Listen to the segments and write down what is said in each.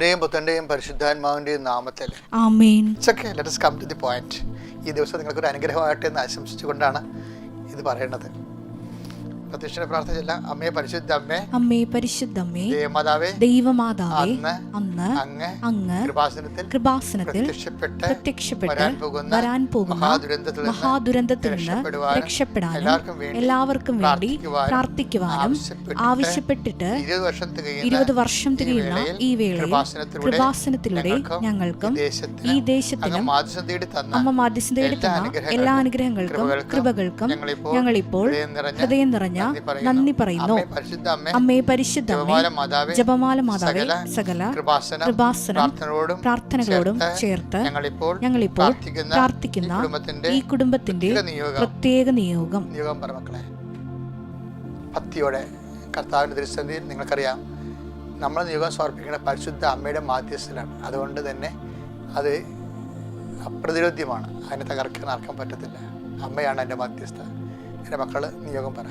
പിതാവിന്റെയും പുത്രന്റെയും പരിശുദ്ധാത്മാവിന്റെയും നാമത്തിൽ ആമേൻ. Let us come to the point. ഈ ദിവസം നിങ്ങൾക്കൊരു അനുഗ്രഹമായിട്ട് എന്ന് ആശംസിച്ചുകൊണ്ടാണ് ഇത് പറയുന്നത്. പ്രത്യക്ഷ പ്രാർത്ഥന ചെല്ലാം. അമ്മേ പരിശുദ്ധ അമ്മേ, അമ്മേ പരിശുദ്ധ അമ്മേ, ദേവമാതാവേ, ദൈവമാതാവേ, അന്ന് അങ്ങ് കൃപാസനത്തിൽ പ്രത്യക്ഷപ്പെട്ട് വരാൻ പോകുന്ന മഹാദുരന്തത്തിൽ നിന്ന് രക്ഷപ്പെടാനും എല്ലാവർക്കും വേണ്ടി പ്രാർത്ഥിക്കുവാനും ആവശ്യപ്പെട്ടിട്ട് 20 വർഷം തികയുന്ന ഈ വേളയിൽ കൃപാസനത്തിലൂടെ ഞങ്ങൾക്കും ഈ ദേശത്തിനും അമ്മ മാധ്യസ്ഥം തേടി തന്ന എല്ലാ അനുഗ്രഹങ്ങൾക്കും കൃപകൾക്കും ഞങ്ങളിപ്പോൾ ഹൃദയം നിറഞ്ഞ നന്ദി പറയുന്നു. അമ്മേ പരിശുദ്ധ അമ്മേ, ജപമാല മാതാവേ, സകല കൃപാസനം പ്രാർത്ഥനകളോടും ചേർത്ത് ഞങ്ങളിപ്പോൾ പ്രാർത്ഥിക്കുന്ന ഈ കുടുംബത്തിന്റെ പ്രത്യേക നിയോഗം. ഭക്തിയോടെ കർത്താവിന്റെ തിരുസന്നിധിയിൽ നിങ്ങൾക്കറിയാം, നമ്മൾ നിയോഗം സമർപ്പിക്കുന്ന പരിശുദ്ധ അമ്മയുടെ മാധ്യസ്ഥലാണ്. അതുകൊണ്ട് തന്നെ അത് അപ്രതിരോധ്യമാണ്. അതിനെ തകർക്കാൻ ആർക്കാൻ പറ്റത്തില്ല. അമ്മയാണ് എൻ്റെ മാധ്യസ്ഥ. എൻ്റെ മക്കൾ നിയോഗം പറ.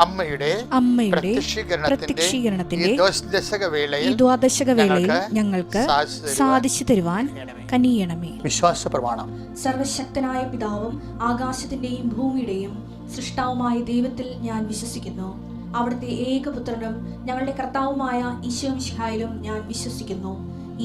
അമ്മയുടെ പ്രത്യക്ഷീകരണത്തിന്റെ ഈ ദ്വാദശക വേളയിൽ ഞങ്ങൾക്ക് സാധിച്ചു തരുവാൻ കനിയണമേ. വിശ്വാസ പ്രമാണം. സർവശക്തനായ പിതാവും ആകാശത്തിന്റെയും ഭൂമിയുടെയും സൃഷ്ടാവുമായ ദൈവത്തിൽ ഞാൻ വിശ്വസിക്കുന്നു. അവിടുത്തെ ഏകപുത്രനും ഞങ്ങളുടെ കർത്താവുമായ ഈശോ മിശിഹായിലും ഞാൻ വിശ്വസിക്കുന്നു.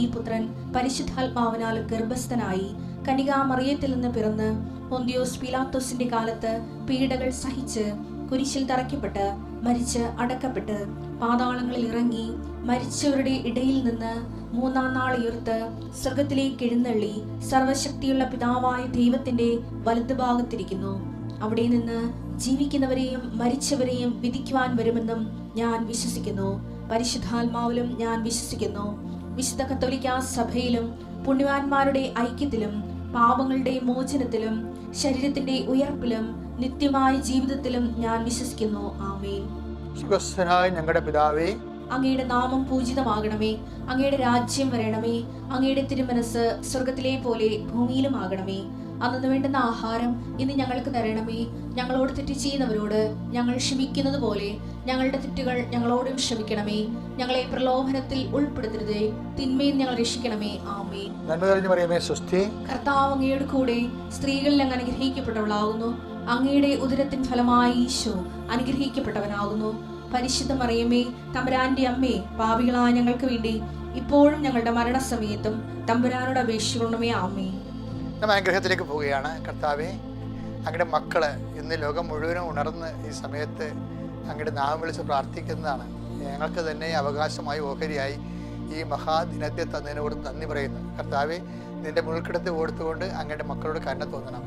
ഈ പുത്രൻ പരിശുദ്ധാത്മാവിനാൽ ഗർഭസ്ഥനായി കന്യകാമറിയത്തിൽ നിന്ന് പിറന്ന് പൊന്തിയോസ് പീലാത്തോസിന്റെ കാലത്ത് പീഡകൾ സഹിച്ച് കുരിശിൽ തറയ്ക്കപ്പെട്ട് മരിച്ച് അടക്കപ്പെട്ട് പാതാളങ്ങളിൽ ഇറങ്ങി മരിച്ചവരുടെ ഇടയിൽ നിന്ന് 3-ാം നാൾ ഉയർത്ത് സ്വർഗത്തിലേക്ക് എഴുന്നള്ളി സർവശക്തിയുള്ള പിതാവായ ദൈവത്തിന്റെ വലതുഭാഗത്തിരിക്കുന്നു. അവിടെ നിന്ന് ജീവിക്കുന്നവരെയും മരിച്ചവരെയും വിധിക്കുവാൻ വരുമെന്നും ഞാൻ വിശ്വസിക്കുന്നു. പരിശുദ്ധാത്മാവിലും ഞാൻ വിശ്വസിക്കുന്നു. വിശുദ്ധ കത്തോലിക്കാ സഭയിലും പുണ്യവാന്മാരുടെ ഐക്യത്തിലും പാപങ്ങളുടെ മോചനത്തിലും ശരീരത്തിന്റെ ഉയർപ്പിലും നിത്യമായ ജീവിതത്തിലും ഞാൻ വിശ്വസിക്കുന്നു. ആമേൻ. സുഖസ്ഥനായ ഞങ്ങളുടെ പിതാവേ, അങ്ങയുടെ നാമം പൂജിതമാകണമേ. അങ്ങയുടെ രാജ്യം വരണമേ. അങ്ങയുടെ തിരുമനസ് സ്വർഗത്തിലെ പോലെ ഭൂമിയിലും ആകണമേ. അന്നു വേണ്ടുന്ന ആഹാരം ഇന്ന് ഞങ്ങൾക്ക് തരണമേ. ഞങ്ങളോട് തെറ്റ് ചെയ്യുന്നവരോട് ഞങ്ങൾ ക്ഷമിക്കുന്നത് പോലെ ഞങ്ങളുടെ തെറ്റുകൾ ഞങ്ങളോടും ക്ഷമിക്കണമേ. ഞങ്ങളെ പ്രലോഭനത്തിൽ ഉൾപ്പെടുത്തരുതേ, തിന്മയിൽ ഞങ്ങൾ രക്ഷിക്കണമേ. ആമേൻ. കർത്താവ് അങ്ങയുടെ കൂടെ സ്ത്രീകളിൽ അങ്ങ് അനുഗ്രഹിക്കപ്പെട്ടവളാകുന്നു. അങ്ങയുടെ ഉദരത്തിൻ ഫലമായി ഈശോ അനുഗ്രഹിക്കപ്പെട്ടവനാകുന്നു. പരിശുദ്ധ മറിയമേ, തമ്പുരാന്റെ അമ്മേ, പാപികളായ ഞങ്ങൾക്ക് വേണ്ടി ഇപ്പോഴും ഞങ്ങളുടെ മരണസമയത്തും തമ്പുരാനോട് അപേക്ഷിക്കണമേ. ആമേൻ. നമ്മൾ അനുഗ്രഹത്തിലേക്ക് പോവുകയാണ്. കർത്താവേ, അങ്ങയുടെ മക്കള് ഇന്ന് ലോകം മുഴുവനും ഉണർന്ന് ഈ സമയത്ത് അങ്ങയുടെ നാമം വിളിച്ച് പ്രാർത്ഥിക്കുന്നതാണ്. ഞങ്ങൾക്ക് തന്നെ അവകാശമായി ഓഹരിയായി ഈ മഹാദിനത്തെ തന്നതിനോട് നന്ദി പറയുന്നു. കർത്താവെ, നിന്റെ മുൾക്കിടത്ത് ഓർത്തുകൊണ്ട് അങ്ങയുടെ മക്കളോട് കരുണ തോന്നണം.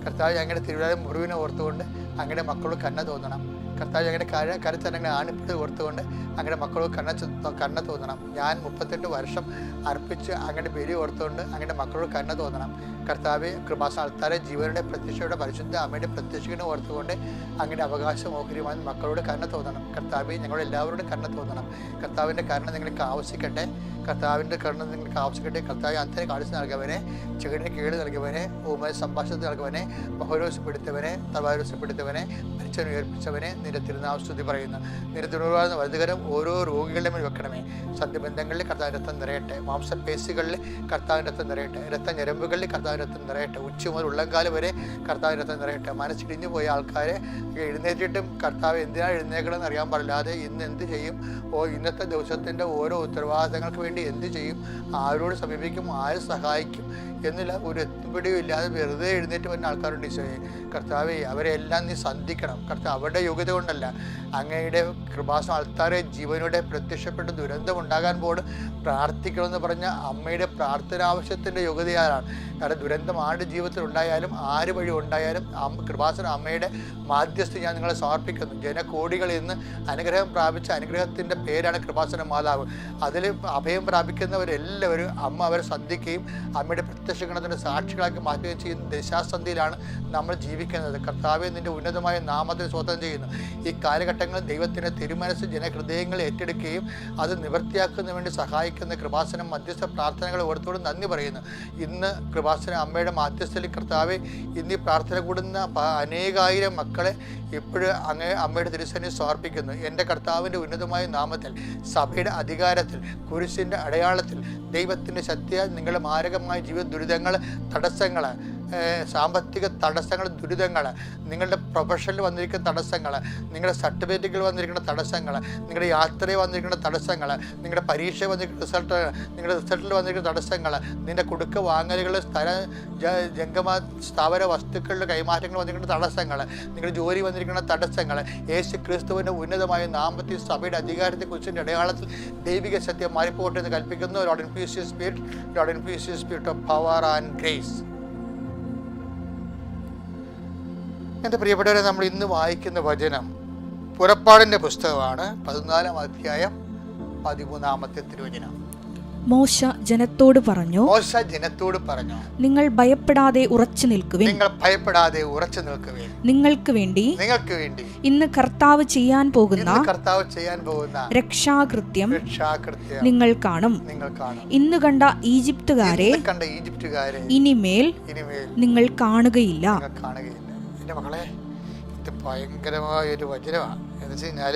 കർത്താവ്, അങ്ങയുടെ തിരുവിതാലയം മുറിവിനെ ഓർത്തുകൊണ്ട് അങ്ങയുടെ മക്കളോട് കരുണ തോന്നണം. കർത്താവ്, അങ്ങയുടെ കരുത്തരങ്ങളെ ആണിപ്പിട്ട് ഓർത്തുകൊണ്ട് അങ്ങയുടെ മക്കളോട് കരുണ തോന്നണം. ഞാൻ 38 വർഷം അർപ്പിച്ച് അങ്ങയുടെ ബലി ഓർത്തുകൊണ്ട് അങ്ങയുടെ മക്കളോട് കരുണ തോന്നണം. കർത്താവ്, കൃപാസന ആൾക്കാരെ ജീവനുടെ പ്രത്യക്ഷയുടെ പരിശുദ്ധ അമ്മയുടെ പ്രത്യക്ഷനെ ഓർത്തുകൊണ്ട് അങ്ങയുടെ അവകാശം ഓഹരിയുമായി മക്കളോട് കരുണ തോന്നണം. കർത്താവ്, ഞങ്ങളുടെ എല്ലാവരോടും കരുണ തോന്നണം. കർത്താവിൻ്റെ കരുണ നിങ്ങൾക്ക് ആവശ്യിക്കട്ടെ. കർത്താവിൻ്റെ കരുണ നിങ്ങൾക്ക് ആവശ്യിക്കട്ടെ. കർത്താവ്, അന്തര കാണിച്ച് നൽകുവനെ, ചെകിടിന് കേട് നൽകുവനെ, ഊമ സംഭാഷണത്തിൽ നൽകുവനെ, ബഹുരോസപ്പെടുത്തവനെ, തവാരോസപ്പെടുത്തവനെ, മരിച്ചവനെ ഉയർപ്പിച്ചവനെ, നിന്റെ തിരുനാമം സ്തുതി പറയുന്നു. നിന്റെ തിരുവാർന്ന വലുതുകരം ഓരോ രോഗികളുടെ മേൽ വെക്കണമേ. സന്ധിബന്ധങ്ങളിൽ കർത്താവ് രക്തം നിറയട്ടെ. മാംസപേശികളിൽ കർത്താവിൻ്റെ രക്തം നിറയട്ടെ. രക്തഞരമ്പുകളിൽ കർത്താവിൻ്റെ രക്തം നിറയട്ടെ. ഉച്ച മുതൽ ഉള്ളംകാലം വരെ കർത്താവിൻ്റെ രക്തം നിറയട്ടെ. മനസ്സിടിഞ്ഞു പോയ ആൾക്കാരെ എഴുന്നേറ്റിട്ടും കർത്താവ് എന്തിനാണ് എഴുന്നേക്കണമെന്ന് അറിയാൻ പാടില്ലാതെ ഇന്ന് എന്ത് ചെയ്യും, ഇന്നത്തെ ദിവസത്തിൻ്റെ ഓരോ ഉത്തരവാദിത്തങ്ങൾക്ക് വേണ്ടി എന്ത് ചെയ്യും, ആരോട് സമീപിക്കും, ആര് സഹായിക്കും എന്നില്ല ഒരു എത്തുപിടിയും ഇല്ലാതെ വെറുതെ എഴുന്നേറ്റ് വരുന്ന ആൾക്കാരുണ്ട്. ഈശോയെ, കർത്താവെ, അവരെല്ലാം നീ സന്ധിക്കണം. കർത്താവ്, അവരുടെ യോഗ്യത കൊണ്ടല്ല, അങ്ങയുടെ കൃപാസന ആൾക്കാരെ ജീവനോടെ പ്രത്യക്ഷപ്പെട്ട് ദുരന്തമുണ്ടാകാൻ പോലും പ്രാർത്ഥിക്കണമെന്ന് പറഞ്ഞ അമ്മയുടെ പ്രാർത്ഥന ആവശ്യത്തിൻ്റെ യോഗ്യതയാലാണ്. കാരണം ദുരന്തം ആരുടെ ജീവിതത്തിൽ ഉണ്ടായാലും ആര് വഴി ഉണ്ടായാലും കൃപാസന അമ്മയുടെ മാധ്യസ്ഥ ഞാൻ നിങ്ങളെ സമർപ്പിക്കുന്നു. ജനകോടികൾ ഇന്ന് അനുഗ്രഹം പ്രാപിച്ച അനുഗ്രഹത്തിൻ്റെ പേരാണ് കൃപാസന മാതാവ്. അതിൽ അഭയം പ്രാപിക്കുന്നവരെല്ലാവരും അമ്മ അവരെ സന്ധിക്കുകയും അമ്മയുടെ പ്രത്യക്ഷഗണത്തിൻ്റെ സാക്ഷികളാക്കി മാറ്റുകയും ചെയ്യുന്ന ദശാസന്ധിയിലാണ് നമ്മൾ ജീവിക്കുന്നത്. കർത്താവെ, നിൻ്റെ ഉന്നതമായ നാമത്തിൽ സ്വതന്ത്രം ചെയ്യുന്നു. ഈ കാലഘട്ടങ്ങളിൽ ദൈവത്തിൻ്റെ തിരുമനസ് ജനഹൃദയങ്ങളെ ഏറ്റെടുക്കുകയും അത് നിവൃത്തിയാക്കുന്നതിന് വേണ്ടി സഹായിക്കുന്ന കൃപാസനം മധ്യസ്ഥ പ്രാർത്ഥനകൾ ഓർത്തോട് നന്ദി പറയുന്നു. ഇന്ന് കൃപാസനം അമ്മയുടെ മാധ്യസ്ഥയിൽ കർത്താവെ, ഇന്ന് ഈ പ്രാർത്ഥന കൂടുന്ന അനേകായിരം മക്കളെ ഇപ്പോഴും അമ്മയുടെ തിരുസന്നിധിയിൽ സമർപ്പിക്കുന്നു. എൻ്റെ കർത്താവിൻ്റെ ഉന്നതമായ നാമത്തിൽ, സഭയുടെ അധികാരത്തിൽ, കുരിശിൻ്റെ അടയാളത്തിൽ, ദൈവത്തിൻ്റെ ശക്തിയാൽ നിങ്ങളുടെ മാരകമായ ജീവിത ദുരിതങ്ങൾ, തടസ്സങ്ങൾ, സാമ്പത്തിക തടസ്സങ്ങൾ, ദുരിതങ്ങൾ, നിങ്ങളുടെ പ്രൊഫഷനിൽ വന്നിരിക്കുന്ന തടസ്സങ്ങൾ, നിങ്ങളുടെ സർട്ടിഫിക്കറ്റുകൾ വന്നിരിക്കുന്ന തടസ്സങ്ങൾ, നിങ്ങളുടെ യാത്രയിൽ വന്നിരിക്കുന്ന തടസ്സങ്ങൾ, നിങ്ങളുടെ പരീക്ഷ വന്നിരിക്കുന്ന നിങ്ങളുടെ റിസൾട്ടിൽ വന്നിരിക്കുന്ന തടസ്സങ്ങൾ, നിൻ്റെ കൊടുക്ക വാങ്ങലുകൾ, ജംഗമ സ്ഥാപന വസ്തുക്കളുടെ കൈമാറ്റങ്ങൾ വന്നിരിക്കുന്ന തടസ്സങ്ങൾ, നിങ്ങളുടെ ജോലി വന്നിരിക്കുന്ന തടസ്സങ്ങൾ, യേശു ക്രിസ്തുവിൻ്റെ ഉന്നതമായ നാമത്തിൽ സഭയുടെ അധികാരത്തെക്കുറിച്ചിൻ്റെ അടയാളത്തിൽ ദൈവിക സത്യം മാറിപ്പോട്ടെ എന്ന് കൽപ്പിക്കുന്നു. Lord infuse your spirit, Lord infuse your spirit of power and grace. എൻ്റെ പ്രിയപ്പെട്ടവരെ, നമ്മൾ ഇന്ന് വായിക്കുന്ന വചനം പുറപ്പാടിൻ്റെ പുസ്തകമാണ്, 14-ാം അധ്യായം 13-ാമത്തെ തിരുവചനം. മോശ ജനത്തോട് പറഞ്ഞു, നിങ്ങൾ ഭയപ്പെടാതെ ഉറച്ചു നിൽക്കുവിൻ, നിങ്ങൾക്ക് വേണ്ടി ഇന്ന് കർത്താവ് ചെയ്യാൻ പോകുന്ന രക്ഷാകൃത്യം നിങ്ങൾ കാണും. ഇന്ന് കണ്ട ഈജിപ്തുകാരെ ഇനിമേൽ നിങ്ങൾ കാണുകയില്ല. എൻ്റെ മക്കളെ, ഇത് ഭയങ്കരമായൊരു വചനമാണ്. എന്ന് വെച്ച് കഴിഞ്ഞാൽ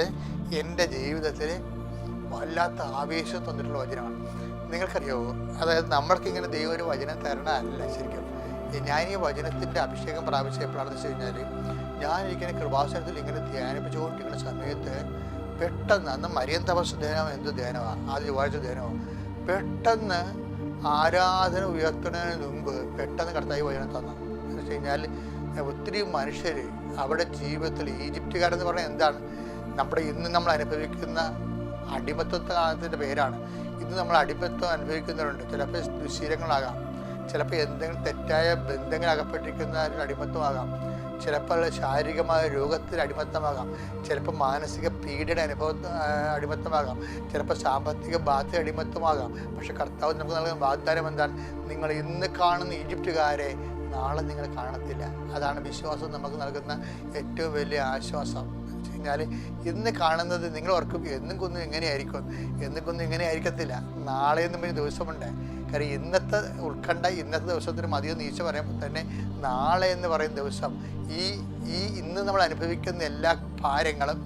എൻ്റെ ജീവിതത്തിൽ വല്ലാത്ത ആവേശം തന്നിട്ടുള്ള വചനമാണ്. നിങ്ങൾക്കറിയാമോ, അതായത് നമ്മൾക്കിങ്ങനെ ദൈവം ഒരു വചനം തരണമല്ല ശരിക്കും. ഞാൻ ഈ വചനത്തിൻ്റെ അഭിഷേകം പ്രാപിച്ചപ്പോഴാണെന്ന് വെച്ച് കഴിഞ്ഞാൽ, ഞാനിരിക്കുന്ന കൃപാസനത്തിൽ ഇങ്ങനെ ധ്യാനിപ്പിച്ചുകൊണ്ടിരിക്കുന്ന സമയത്ത് പെട്ടെന്ന്, അന്ന് മരിയൻ തപസ് ധ്യാനം, എന്ത് ധ്യാനമാണ്, ആദ്യ ചൊവ്വാഴ്ച ധ്യാനമാണ്, പെട്ടെന്ന് ആരാധന ഉയർത്തുന്നതിന് മുമ്പ് പെട്ടെന്ന് കർത്താവ് വചനം തന്നു. എന്ന് വെച്ച് കഴിഞ്ഞാൽ ഒത്തിരി മനുഷ്യർ അവിടെ ജീവിതത്തിൽ, ഈജിപ്തുകാരെന്ന് പറഞ്ഞാൽ എന്താണ്, ഇന്ന് നമ്മൾ അനുഭവിക്കുന്ന അടിമത്വത്തിൻ്റെ പേരാണ്. ഇന്ന് നമ്മൾ അടിമത്വം അനുഭവിക്കുന്നവരുണ്ട്. ചിലപ്പോൾ ദുശീലങ്ങളാകാം, ചിലപ്പോൾ എന്തെങ്കിലും തെറ്റായ ബന്ധങ്ങൾ അകപ്പെട്ടിരിക്കുന്ന ഒരു അടിമത്വമാകാം, ചിലപ്പോൾ ശാരീരികമായ രോഗത്തിൽ അടിമത്തമാകാം, ചിലപ്പോൾ മാനസിക പീഡയുടെ അടിമത്തമാകാം, ചിലപ്പോൾ സാമ്പത്തിക ബാധ്യത അടിമത്തമാകാം. പക്ഷെ കർത്താവ് നമുക്ക് നൽകുന്ന വാഗ്ദാനം എന്താണ്? നിങ്ങൾ ഇന്ന് കാണുന്ന ഈജിപ്തുകാരെ നാളെ നിങ്ങൾ കാണത്തില്ല. അതാണ് വിശ്വാസം നമുക്ക് നൽകുന്ന ഏറ്റവും വലിയ ആശ്വാസം. എന്ന് വെച്ച് കഴിഞ്ഞാൽ ഇന്ന് കാണുന്നത് നിങ്ങൾ ഓർക്കും, എന്നും കൊന്നും എങ്ങനെയായിരിക്കും, എന്നും കൊന്നും ഇങ്ങനെ ആയിരിക്കത്തില്ല. നാളെ എന്നും ഒരു ദിവസമുണ്ട്. കാര്യം ഇന്നത്തെ ഉത്കണ്ഠ, ഇന്നത്തെ ദിവസത്തിന് മതിയോ നീച്ച പറയുമ്പോൾ തന്നെ നാളെ എന്ന് പറയുന്ന ദിവസം, ഇന്ന് നമ്മൾ അനുഭവിക്കുന്ന എല്ലാ ഭാരങ്ങളും,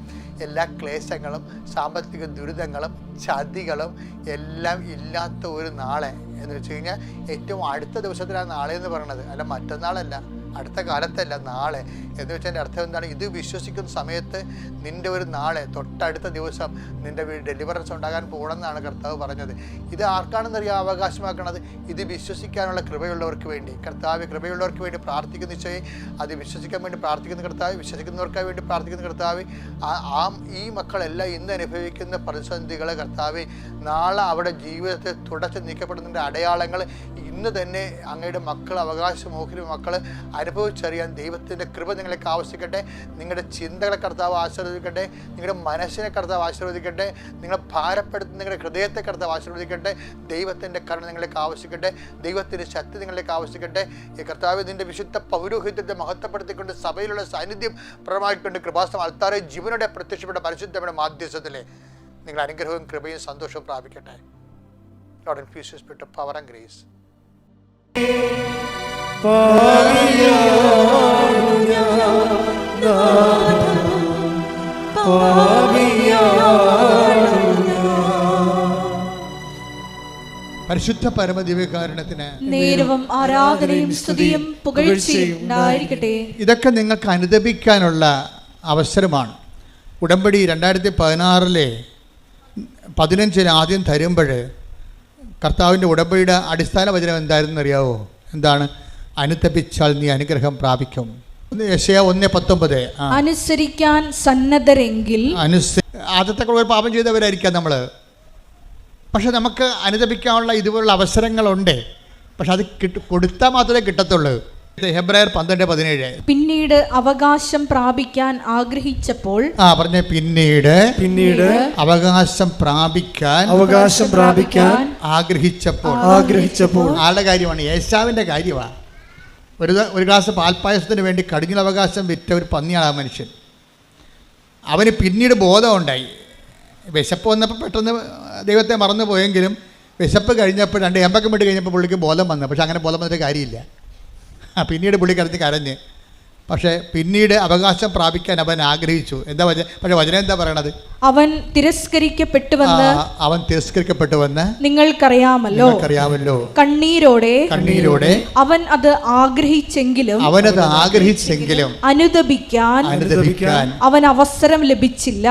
എല്ലാ ക്ലേശങ്ങളും, സാമ്പത്തിക ദുരിതങ്ങളും, ചതികളും എല്ലാം ഇല്ലാത്ത ഒരു നാളെ എന്ന് വെച്ച് കഴിഞ്ഞാൽ ഏറ്റവും അടുത്ത ദിവസത്തിലാണ് നാളെ എന്ന് പറയുന്നത്. അല്ല, മറ്റന്നാളല്ല, അടുത്ത കാലത്തല്ല, നാളെ എന്ന് വെച്ചാൽ അർത്ഥം എന്താണ്? ഇത് വിശ്വസിക്കുന്ന സമയത്ത് നിൻ്റെ ഒരു നാളെ, തൊട്ടടുത്ത ദിവസം നിൻ്റെ ഡെലിവറൻസ് ഉണ്ടാകാൻ പോകണമെന്നാണ് കർത്താവ് പറഞ്ഞത്. ഇത് ആർക്കാണെന്നറിയാം അവകാശമാക്കണത്? ഇത് വിശ്വസിക്കാനുള്ള കൃപയുള്ളവർക്ക് വേണ്ടി. കർത്താവ് കൃപയുള്ളവർക്ക് വേണ്ടി പ്രാർത്ഥിക്കുന്ന നിശ്ചയം, അത് വിശ്വസിക്കാൻ വേണ്ടി പ്രാർത്ഥിക്കുന്ന കർത്താവ്, വിശ്വസിക്കുന്നവർക്ക് വേണ്ടി പ്രാർത്ഥിക്കുന്ന കർത്താവ്. ഈ മക്കളെല്ലാം ഇന്ന് അനുഭവിക്കുന്ന പ്രതിസന്ധികളെ കർത്താവ് നാളെ അവിടെ ജീവിതത്തെ തുടച്ച് നീക്കപ്പെടുന്നതിൻ്റെ അടയാളങ്ങൾ ഇന്ന് തന്നെ അങ്ങയുടെ മക്കൾ, അവകാശമോഹിനി മക്കൾ അനുഭവിച്ചറിയാൻ ദൈവത്തിൻ്റെ കൃപ നിങ്ങളേക്ക് ആവശ്യിക്കട്ടെ. നിങ്ങളുടെ ചിന്തകളെ കർത്താവ് ആശീർവദിക്കട്ടെ, നിങ്ങളുടെ മനസ്സിനെ കർത്താവ് ആശീർവദിക്കട്ടെ, നിങ്ങളെ ഭാരപ്പെടുത്തുന്ന നിങ്ങളുടെ ഹൃദയത്തെ കർത്താവ് ആശീർവദിക്കട്ടെ. ദൈവത്തിൻ്റെ കരുണ നിങ്ങളിലേക്ക് ആവശ്യിക്കട്ടെ, ദൈവത്തിൻ്റെ ശക്തി നിങ്ങളിലേക്ക് ആവശ്യിക്കട്ടെ. ഈ കർത്താവ് നിൻ്റെ വിശുദ്ധ പൗരോഹിത്യത്തെ മഹത്വപ്പെടുത്തിക്കൊണ്ട് സഭയിലുള്ള സാന്നിധ്യം പ്രമാണിക്കൊണ്ട് കൃപാസനം അൾത്താരെ ജീവനോടെ പ്രത്യക്ഷപ്പെട്ട പരിശുദ്ധയുടെ മാധ്യസ്ഥത്തിലെ നിങ്ങൾ അനുഗ്രഹവും കൃപയും സന്തോഷവും പ്രാപിക്കട്ടെ. Lord, infuse your spirit of power and grace. പരിശുദ്ധ പരമദിവ്യകാരുണ്യത്തിന് നേരവും ആരാധനയും സ്തുതിയും പുകഴ്ചയും ഉണ്ടായിരിക്കട്ടെ. ഇതൊക്കെ നിങ്ങൾക്ക് അനുദപിക്കാനുള്ള അവസരമാണ്. ഉടമ്പടി 2016 15 ആദ്യം തരുമ്പോൾ കർത്താവിൻ്റെ ഉടമ്പടിയുടെ അടിസ്ഥാന വചനം എന്തായിരുന്നു അറിയാവോ? എന്താണ്? അനുതപിച്ചാൽ നീ അനുഗ്രഹം പ്രാപിക്കും. യെശയ്യാ 1:19. അനുസരിക്കാൻ സന്നദ്ധരെങ്കിൽ, ആദ്യത്തെ ഒരു പാപം ചെയ്തവരായിരിക്കാം നമ്മൾ, പക്ഷെ നമുക്ക് അനുതപിക്കാനുള്ള ഇതുപോലുള്ള അവസരങ്ങളുണ്ട്. പക്ഷെ അത് കൊടുത്താൽ മാത്രമേ കിട്ടത്തുള്ളൂ. ഹെബ്രായർ 12:17. പിന്നീട് അവകാശം പ്രാപിക്കാൻ ആഗ്രഹിച്ചപ്പോൾ പറഞ്ഞ പിന്നീട് അവകാശം പ്രാപിക്കാൻ ആഗ്രഹിച്ചപ്പോൾ ആളുടെ കാര്യമാണ്, ഏശാവിന്റെ കാര്യമാണ്. ഒരു ഗ്ലാസ് പാൽപ്പായസത്തിന് വേണ്ടി കടിഞ്ഞൽ അവകാശം വിറ്റ ഒരു പന്നിയാണ് ആ മനുഷ്യൻ. അവന് പിന്നീട് ബോധമുണ്ടായി. വിശപ്പ് വന്നപ്പോൾ പെട്ടെന്ന് ദൈവത്തെ മറന്നു പോയെങ്കിലും വിശപ്പ് കഴിഞ്ഞപ്പോൾ 2 ഏമ്പക്കം വിട്ട് കഴിഞ്ഞപ്പോൾ പുള്ളിക്ക് ബോധം വന്നു. പക്ഷെ അങ്ങനെ ബോധം വന്നിട്ട് കാര്യമില്ല. പിന്നീട് പുള്ളി കരഞ്ഞ്. പക്ഷേ പിന്നീട് അവകാശം പ്രാപിക്കാൻ അവൻ ആഗ്രഹിച്ചു. എന്താ പക്ഷെ വചനം എന്താ പറയണത്? അവൻ തിരസ്കരിക്കപ്പെട്ടുവെന്ന് നിങ്ങൾക്കറിയാമല്ലോ. കണ്ണീരോടെ അവൻ അത് ആഗ്രഹിച്ചെങ്കിലും അനുദപിക്കാൻ അവൻ അവസരം ലഭിച്ചില്ല.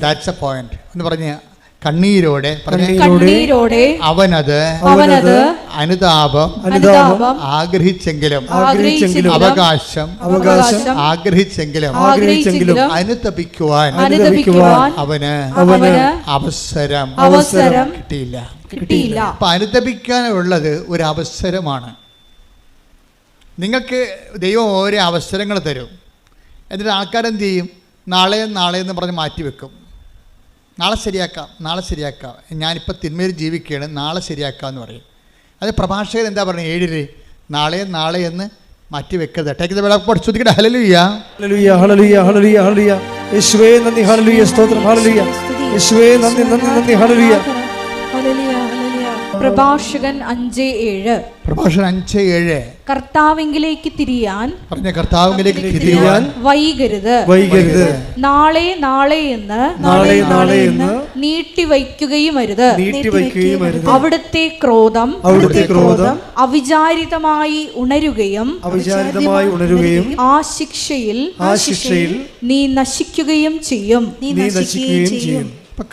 ദാറ്റ്സ് എ പോയിന്റ് എന്ന് പറഞ്ഞ കണ്ണീരോടെ അവനത് അനുതാപം ആഗ്രഹിച്ചെങ്കിലും അവകാശം ആഗ്രഹിച്ചെങ്കിലും അനുതപിക്കുവാൻ അവന് അവസരം കിട്ടിയില്ല. അപ്പൊ അനുതപിക്കാനുള്ളത് ഒരു അവസരമാണ്. നിങ്ങൾക്ക് ദൈവം ഓരോ അവസരങ്ങൾ തരും. എന്നിട്ട് ആൾക്കാരെന്ത് ചെയ്യും? നാളെ എന്ന് പറഞ്ഞ് മാറ്റിവെക്കും. നാളെ ശരിയാക്കാം, ഞാനിപ്പോൾ തിന്മയിൽ ജീവിക്കുകയാണ്, നാളെ ശരിയാക്കാം എന്ന് പറയും. അത് പ്രഭാഷകൻ എന്താ പറയുന്നത്? 7 നാളെ എന്ന് മാറ്റി വെക്കരുത്. ടേക്ക് ദ വെളക്ക് ശ്രദ്ധിക്കട്ടെ. ഹല്ലേലൂയ ഹല്ലേലൂയ ഹല്ലേലൂയ ഹല്ലേലൂയ ഹല്ലേലൂയ. യേശുവേ നന്ദി, ഹല്ലേലൂയ സ്തോത്രം, ഹല്ലേലൂയ. യേശുവേ നന്ദി നന്ദി ഹല്ലേലൂയ ഹല്ലേലൂയ ഹല്ലേലൂയ. പ്രഭാഷകൻ 5:7 കർത്താവിലേക്ക് തിരിയാൻ വൈകരുത്. നാളെ എന്ന് നീട്ടിവയ്ക്കുകയും അരുത്. അവിടുത്തെ ക്രോധം അവിചാരിതമായി ഉണരുകയും ആ ശിക്ഷയിൽ നീ നശിക്കുകയും ചെയ്യും.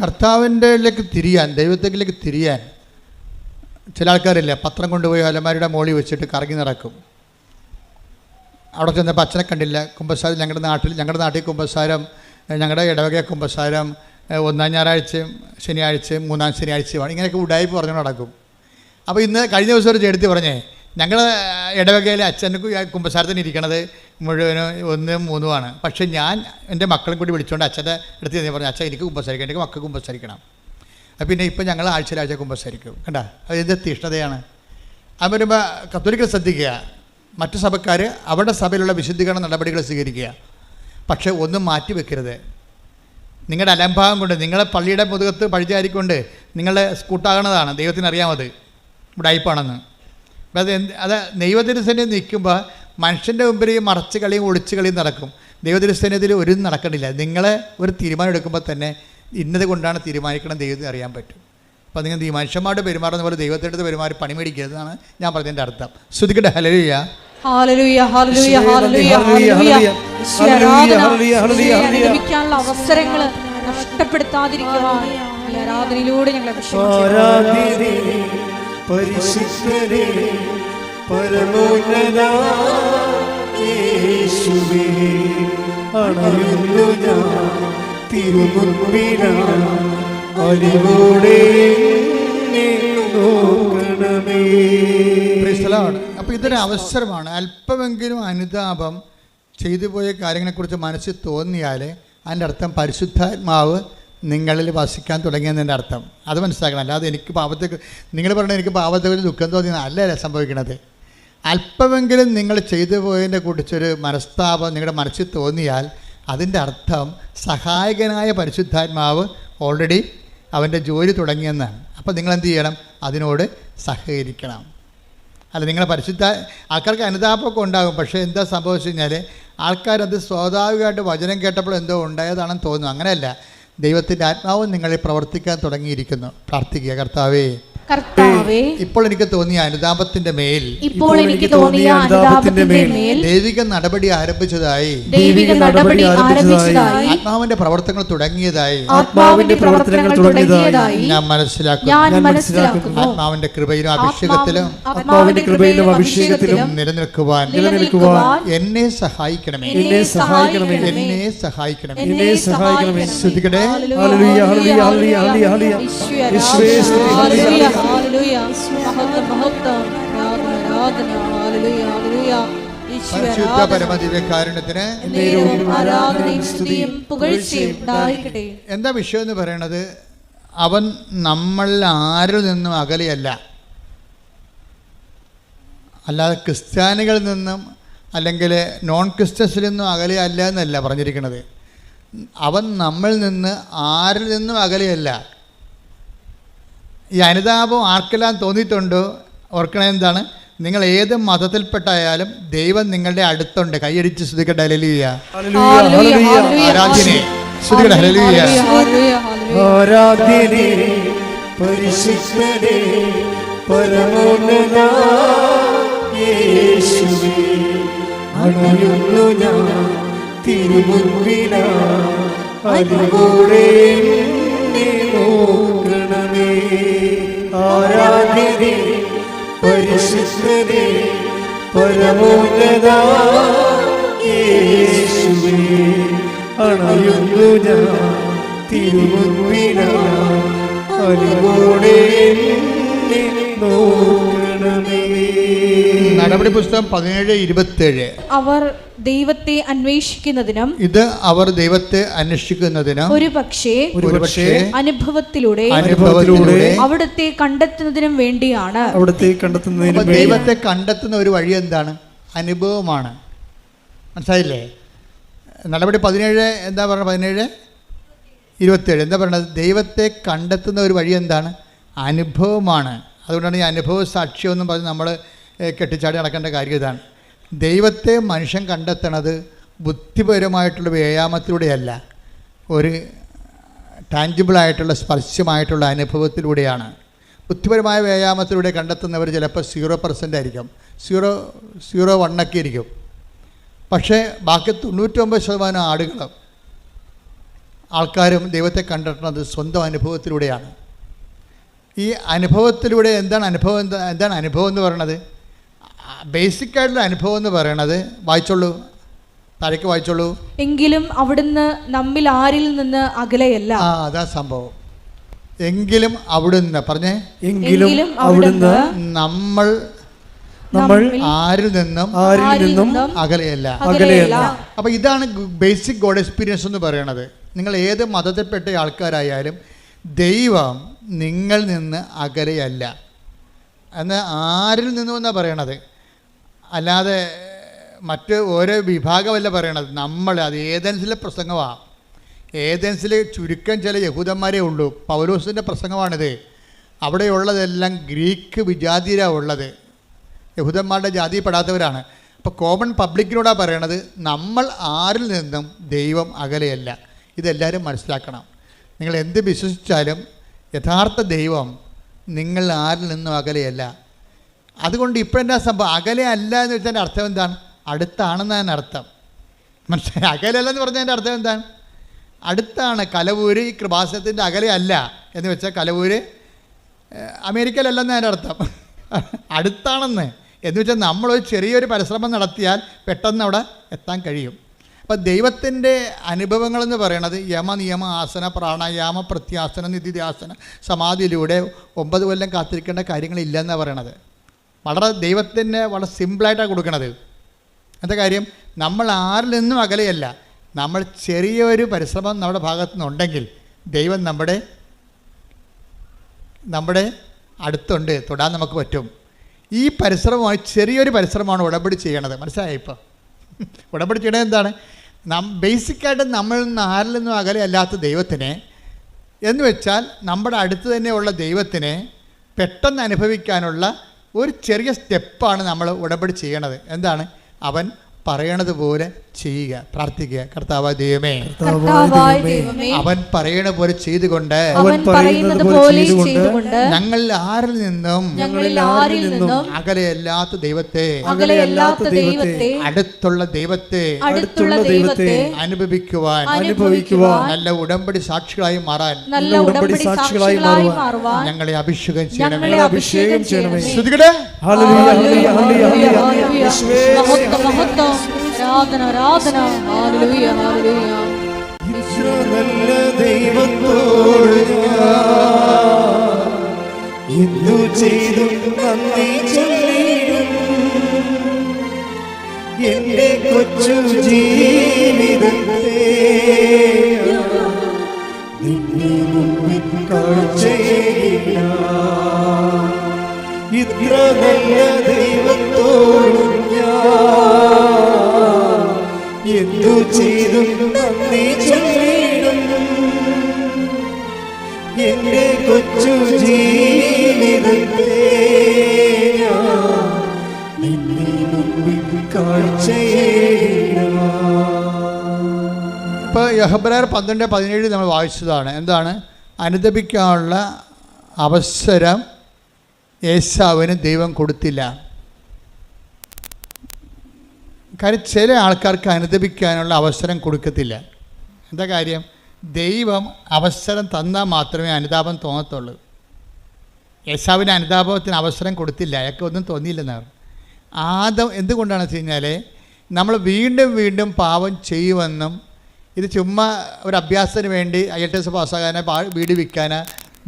കർത്താവിൻ്റെ തിരിയാൻ, ദൈവത്തിലേക്ക് തിരിയാൻ ചില ആൾക്കാരില്ല, പത്രം കൊണ്ടുപോയി അലമാരിയുടെ മോളിൽ വെച്ചിട്ട് കറങ്ങി നടക്കും. അവിടെ ചെന്നപ്പോൾ അച്ഛനെ കണ്ടില്ല. കുമ്പസാരം ഞങ്ങളുടെ നാട്ടിൽ കുമ്പസാരം, ഞങ്ങളുടെ ഇടവക കുമ്പസാരം 1-ാം ഞായറാഴ്ചയും ശനിയാഴ്ചയും 3-ാം ശനിയാഴ്ചയുമാണ്. ഇങ്ങനെയൊക്കെ ഉടായ്പ പറഞ്ഞു നടക്കും. അപ്പോൾ ഇന്ന് കഴിഞ്ഞ ദിവസം ഒരു ചേട്ടത്തി പറഞ്ഞേ, ഞങ്ങളുടെ ഇടവകയിലെ അച്ഛന് കുമ്പസാരത്തിന് ഇരിക്കണത് മുഴുവനും 1, 3 പക്ഷേ ഞാൻ എൻ്റെ മക്കളും കൂടി വിളിച്ചുകൊണ്ട് അച്ഛൻ്റെ അടുത്ത് ഞാൻ പറഞ്ഞു, അച്ഛൻ എനിക്ക് കുമ്പസാരിക്കണം, എനിക്ക് മക്കൾക്ക് കുമ്പസാരിക്കണം. പിന്നെ ഇപ്പം ഞങ്ങൾ ആഴ്ച കുമ്പസാരിക്കും. കണ്ട, അതിൻ്റെ തീഷ്ണതയാണ്. അത് വരുമ്പോൾ കത്തോലിക്കൽ ശ്രദ്ധിക്കുക, മറ്റു സഭക്കാർ അവരുടെ സഭയിലുള്ള വിശുദ്ധീകരണ നടപടികൾ സ്വീകരിക്കുക. പക്ഷേ ഒന്നും മാറ്റി വെക്കരുത്. നിങ്ങളുടെ അലംഭാവം കൊണ്ട്, നിങ്ങളെ പള്ളിയുടെ മുതുകത്ത് പഴിച്ചാരിക്കൊണ്ട് നിങ്ങളെ സ്കൂട്ടാകണതാണ്. ദൈവത്തിന് അറിയാമത് ഉടായിപ്പാണെന്ന്. അത് ദൈവത്തിരുസന്നിധിയിൽ നിൽക്കുമ്പോൾ മനുഷ്യൻ്റെ മുമ്പിൽ മറച്ച് കളിയും ഒളിച്ച് കളിയും നടക്കും. ദൈവത്തിരുസന്നിധിയിൽ ഒരു നടക്കണില്ല. നിങ്ങളെ ഒരു തീരുമാനം എടുക്കുമ്പോൾ തന്നെ ഇന്നത് കൊണ്ടാണ് തീരുമാനിക്കണം ദൈവത്തിന് അറിയാൻ പറ്റും. അപ്പോൾ നിങ്ങൾ ഈ മനുഷ്യന്മാരുടെ പെരുമാറുന്ന പോലെ ദൈവത്തിൻ്റെ പെരുമാറി പണി മേടിക്കരുതെന്നാണ് ഞാൻ പറഞ്ഞതിൻ്റെ അർത്ഥം. ശ്രുതിക്കട്ടെ. ഹല്ലേലൂയ ഹല്ലേലൂയ ഹല്ലേലൂയ ഹല്ലേലൂയ ഹല്ലേലൂയ. അവസരങ്ങൾ നഷ്ടപ്പെടുത്താതിരിക്കുവാൻ ആരാധനയിലൂടെ ഞങ്ങളെ പരിശുദ്ധരേ പരമോന്നത യേശുവേ അണയുന്നു ഞാൻ തിരുമുൻപിനായി അറിവോടെ നോക്കണമേ. അപ്പോൾ ഇതൊരു അവസരമാണ്. അല്പമെങ്കിലും അനുതാപം ചെയ്തു പോയ കാര്യങ്ങളെക്കുറിച്ച് മനസ്സിൽ തോന്നിയാൽ അതിൻ്റെ അർത്ഥം പരിശുദ്ധാത്മാവ് നിങ്ങളിൽ വസിക്കാൻ തുടങ്ങിയെന്നതിൻ്റെ അർത്ഥം. അത് മനസ്സിലാക്കണം. അല്ലാതെ എനിക്ക് പാപത്തെ, നിങ്ങൾ പറഞ്ഞാൽ എനിക്ക് പാപത്തെക്കുറിച്ച് ദുഃഖം തോന്നിയെന്ന് അല്ല സംഭവിക്കണത്. അല്പമെങ്കിലും നിങ്ങൾ ചെയ്തു പോയതിൻ്റെ കുറിച്ചൊരു മനസ്താപം നിങ്ങളുടെ മനസ്സിൽ തോന്നിയാൽ അതിൻ്റെ അർത്ഥം സഹായകനായ പരിശുദ്ധാത്മാവ് ഓൾറെഡി അവൻ്റെ ജോലി തുടങ്ങിയെന്നാണ്. അപ്പോൾ നിങ്ങളെന്ത് ചെയ്യണം? അതിനോട് സഹകരിക്കണം. അല്ല, നിങ്ങളെ ആൾക്കാർക്ക് അനുതാപമൊക്കെ ഉണ്ടാകും. പക്ഷേ എന്താ സംഭവിച്ചു കഴിഞ്ഞാൽ ആൾക്കാരത് സ്വാഭാവികമായിട്ട് വചനം കേട്ടപ്പോൾ എന്തോ ഉണ്ടായതാണെന്ന് തോന്നുന്നു. അങ്ങനെയല്ല, ദൈവത്തിൻ്റെ ആത്മാവ് നിങ്ങളിൽ പ്രവർത്തിക്കാൻ തുടങ്ങിയിരിക്കുന്നു. പ്രാർത്ഥിക്കുക. കർത്താവേ, ഇപ്പോൾ എനിക്ക് തോന്നിയ അനുതാപത്തിന്റെ മേൽ ദൈവിക നടപടി ആരംഭിച്ചതായി, ആത്മാവിന്റെ പ്രവർത്തനങ്ങൾ തുടങ്ങിയതായി ഞാൻ മനസ്സിലാക്കുന്നു. ആത്മാവിന്റെ കൃപയിലും അഭിഷേകത്തിലും നിലനിൽക്കുവാൻ എന്നെ സഹായിക്കണമേ. ശ്രദ്ധിക്കട്ടെ. Hallelujah, mahottam, mahottam, radhana, radhana, hallelujah, hallelujah. പരിശുദ്ധ പരമദിവ്യകാരുണ്യത്തിന് ആരാധനയും സ്തുതിയും പുകഴ്ചയും ഉണ്ടായിരിക്കട്ടെ. എന്താ വിഷയം എന്ന് പറയണത്? അവൻ നമ്മൾ ആരിൽ നിന്നും അകലെയല്ല. അല്ലാതെ ക്രിസ്ത്യാനികളിൽ നിന്നും അല്ലെങ്കിൽ നോൺ ക്രിസ്ത്യൻസിൽ നിന്നും അകലെയല്ല എന്നല്ല പറഞ്ഞിരിക്കുന്നത്. അവൻ നമ്മളിൽ നിന്ന് ആരിൽ നിന്നും അകലെയല്ല. ഈ അനുതാപം ആർക്കെല്ലാം തോന്നിയിട്ടുണ്ടോ ഓർക്കണേ എന്താണ്? നിങ്ങൾ ഏത് മതത്തിൽപ്പെട്ടായാലും ദൈവം നിങ്ങളുടെ അടുത്തുണ്ട്. കൈയടിച്ച് സ്തുതിക്കട്ടെ. ഹല്ലേലൂയ. ആരാധനയെ സ്തുതിക്കട്ടെ. ഹല്ലേലൂയ. ആരാധ്യനേ പരിശുദ്ധനേ പരമോന്നത യേശുവേ, അണയുന്നു ഞാൻ തിരുമുൻപിനായി, അതിലൂടെ എന്നെ നോക്കണമേ. ആരാധ്യനേ പരിശുദ്ധനേ പരമോന്നത യേശുവേ, അണയുന്നു ഞാൻ തിരുമുൻപിനായി, അതിലൂടെ എന്നെ നോക്കണമേ. നടപടി പുസ്തകം 17:27. അവർ ദൈവത്തെ അന്വേഷിക്കുന്നതിനും അവർ ദൈവത്തെ അന്വേഷിക്കുന്നതിനും ഒരുപക്ഷേ അനുഭവത്തിലൂടെ അവിടുത്തെ കണ്ടെത്തുന്നതിനും വേണ്ടിയാണ്. ദൈവത്തെ കണ്ടെത്തുന്ന ഒരു വഴി എന്താണ്? അനുഭവമാണ്. മനസ്സിലായില്ലേ? നടപടി 17 എന്താ പറയുക? 17:27 എന്താ പറയുന്നത്? ദൈവത്തെ കണ്ടെത്തുന്ന ഒരു വഴി എന്താണ്? അനുഭവമാണ്. അതുകൊണ്ടാണ് ഈ അനുഭവ സാക്ഷ്യമെന്നും പറഞ്ഞ് നമ്മൾ കെട്ടിച്ചാടി നടക്കേണ്ട കാര്യം ഇതാണ്. ദൈവത്തെ മനുഷ്യൻ കണ്ടെത്തണത് ബുദ്ധിപരമായിട്ടുള്ള വ്യായാമത്തിലൂടെയല്ല, ഒരു ടാഞ്ചിബിളായിട്ടുള്ള സ്പർശ്യമായിട്ടുള്ള അനുഭവത്തിലൂടെയാണ്. ബുദ്ധിപരമായ വ്യായാമത്തിലൂടെ കണ്ടെത്തുന്നവർ ചിലപ്പോൾ 0% ആയിരിക്കും, 0.1 ഇരിക്കും. പക്ഷേ ബാക്കി 99% ആൾക്കാരും ദൈവത്തെ കണ്ടെത്തുന്നത് സ്വന്തം അനുഭവത്തിലൂടെയാണ്. ഈ അനുഭവത്തിലൂടെ എന്താണ് അനുഭവം എന്ന് പറയണത്? ബേസിക്കായിട്ടുള്ള അനുഭവം എന്ന് പറയണത് വായിച്ചോളൂ, താഴേക്ക് വായിച്ചോളൂ. എങ്കിലും അവിടുന്ന് നമ്മിൽ ആരിൽ നിന്ന് അകലെയല്ല. അതാ സംഭവം. എങ്കിലും അവിടുന്ന് പറഞ്ഞേ, എങ്കിലും അവിടുന്ന് നമ്മൾ ആരിൽ നിന്നും അകലെയല്ല. അപ്പൊ ഇതാണ് ബേസിക് ഗോഡ് എക്സ്പീരിയൻസ് എന്ന് പറയണത്. നിങ്ങൾ ഏത് മതത്തിൽപ്പെട്ട ആൾക്കാരായാലും ദൈവം നിങ്ങളിൽ നിന്ന് അകലെയല്ല എന്ന് ആരിൽ നിന്നും എന്നാണ് പറയണത്. അല്ലാതെ മറ്റ് ഓരോ വിഭാഗമല്ല പറയണത്. നമ്മൾ അത് ഏതൻസിലെ പ്രസംഗമാണ്. ഏതൻസിൽ ചുരുക്കം ചില യഹൂദന്മാരേ ഉള്ളൂ. പൗലോസിൻ്റെ പ്രസംഗമാണിത്. അവിടെയുള്ളതെല്ലാം ഗ്രീക്ക് വിജാതിയിലാണ് ഉള്ളത്, യഹൂദന്മാരുടെ ജാതിയിൽപ്പെടാത്തവരാണ്. അപ്പോൾ കോമൺ പബ്ലിക്കിനോടാണ് പറയണത്, നമ്മൾ ആരിൽ നിന്നും ദൈവം അകലെയല്ല. ഇതെല്ലാവരും മനസ്സിലാക്കണം. നിങ്ങൾ എന്ത് വിശ്വസിച്ചാലും യഥാർത്ഥ ദൈവം നിങ്ങൾ ആരിൽ നിന്നും അകലെയല്ല. അതുകൊണ്ട് ഇപ്പോഴെന്താ സംഭവം? അകലെ അല്ല എന്ന് വെച്ചാൽ അർത്ഥം എന്താണ്? അടുത്താണെന്നാണ് അർത്ഥം. മനസ്സിലായി? അകലെയല്ല എന്ന് പറഞ്ഞതിൻ്റെ അർത്ഥം എന്താണ്? അടുത്താണ്. കലവൂര് ഈ കൃപാസനത്തിൻ്റെ അകലെ അല്ല എന്ന് വെച്ചാൽ കലവൂര് അമേരിക്കയിലല്ലെന്ന് അതിൻ്റെ അർത്ഥം. അടുത്താണെന്ന് എന്ന് വെച്ചാൽ നമ്മളൊരു ചെറിയൊരു പരിശ്രമം നടത്തിയാൽ പെട്ടെന്ന് അവിടെ എത്താൻ കഴിയും. അപ്പോൾ ദൈവത്തിൻ്റെ അനുഭവങ്ങളെന്ന് പറയണത് യമ, നിയമ, ആസന, പ്രാണായാമ, പ്രത്യാസന, നിധിധ്യാസന, സമാധിയിലൂടെ 9 കൊല്ലം കാത്തിരിക്കേണ്ട കാര്യങ്ങളില്ല എന്നാണ് പറയണത്. വളരെ ദൈവത്തിന് വളരെ സിമ്പിളായിട്ടാണ് കൊടുക്കണത്. എന്താ കാര്യം? നമ്മൾ ആരിൽ നിന്നും അകലെയല്ല. നമ്മൾ ചെറിയൊരു പരിശ്രമം നമ്മുടെ ഭാഗത്തു നിന്നുണ്ടെങ്കിൽ ദൈവം നമ്മുടെ അടുത്തുണ്ട്, തൊടാൻ നമുക്ക് പറ്റും. ഈ പരിശ്രമമായി ചെറിയൊരു പരിശ്രമമാണ് ഉടമ്പടി ചെയ്യണത്. മനസ്സിലായി? ഇപ്പോൾ ഉടമ്പടി ചെയ്യണത് എന്താണ്? ബേസിക്കായിട്ട് നമ്മളിൽ നിന്ന് ആരിൽ നിന്നും അകലെ അല്ലാത്ത ദൈവത്തിനെ എന്ന് വെച്ചാൽ നമ്മുടെ അടുത്ത് തന്നെയുള്ള ദൈവത്തിനെ പെട്ടെന്ന് അനുഭവിക്കാനുള്ള ഒരു ചെറിയ സ്റ്റെപ്പാണ് നമ്മൾ ഉടമ്പടി ചെയ്യണത്. എന്താണ്? അവൻ പറയണത് പോലെ ചെയ്യുക, പ്രാർത്ഥിക്കുക. കർത്താവായ ദൈവമേ, അവൻ പറയണ പോലെ ചെയ്തുകൊണ്ട് ഞങ്ങളിൽ ആരിൽ നിന്നും അകലെയല്ലാത്ത ദൈവത്തെ അടുത്തുള്ള ദൈവത്തെ അനുഭവിക്കുവാൻ നല്ല ഉടമ്പടി സാക്ഷികളായി മാറാൻ ഞങ്ങളെ അഭിഷേകം ചെയ്യണമേ. ശ്രദ്ധിക്കട്ടെ. ആരാധന. ഹല്ലേലൂയ, ഹല്ലേലൂയ. ഇത്ര നല്ല ദൈവത്തോട് എന്തു ചെയ്തു നന്ദി ചൊല്ലിടും. എന്റെ കൊച്ചു ജീവിതത്തെ നിന്നെ മുമ്പിൽ കാഴ്ചയിടാം. ഇത്ര നല്ല ദൈവത്തോടും ഞാൻ എന്തു ചെയ്തും നന്ദി ചൊല്ലിടും. എന്റെ കൊച്ചു ജീവിതത്തെ ഞാൻ നിന്നെ മുമ്പിൽ കാഴ്ചയിടാം. ഇപ്പോൾ യഹബ്രായർ 12:17 നമ്മൾ വായിച്ചതാണ്. എന്താണ്? അനുദപിക്കാനുള്ള അവസരം ഏശാവിന് ദൈവം കൊടുത്തില്ല. കാര്യം ചില ആൾക്കാർക്ക് അനുദപിക്കാനുള്ള അവസരം കൊടുക്കത്തില്ല. എന്താ കാര്യം? ദൈവം അവസരം തന്നാൽ മാത്രമേ അനുതാപം തോന്നത്തുള്ളൂ. ഏശാവിന് അനുതാപത്തിന് അവസരം കൊടുത്തില്ല, അയാൾക്ക് ഒന്നും തോന്നിയില്ലെന്നാണ്. എന്തുകൊണ്ടാണെന്ന് വെച്ച് കഴിഞ്ഞാൽ നമ്മൾ വീണ്ടും വീണ്ടും പാപം ചെയ്യുമെന്നും ഇത് ചുമ്മാ ഒരു അഭ്യാസത്തിന് വേണ്ടി IELTS പാസ്സാകാനോ വീട് വിൽക്കാനോ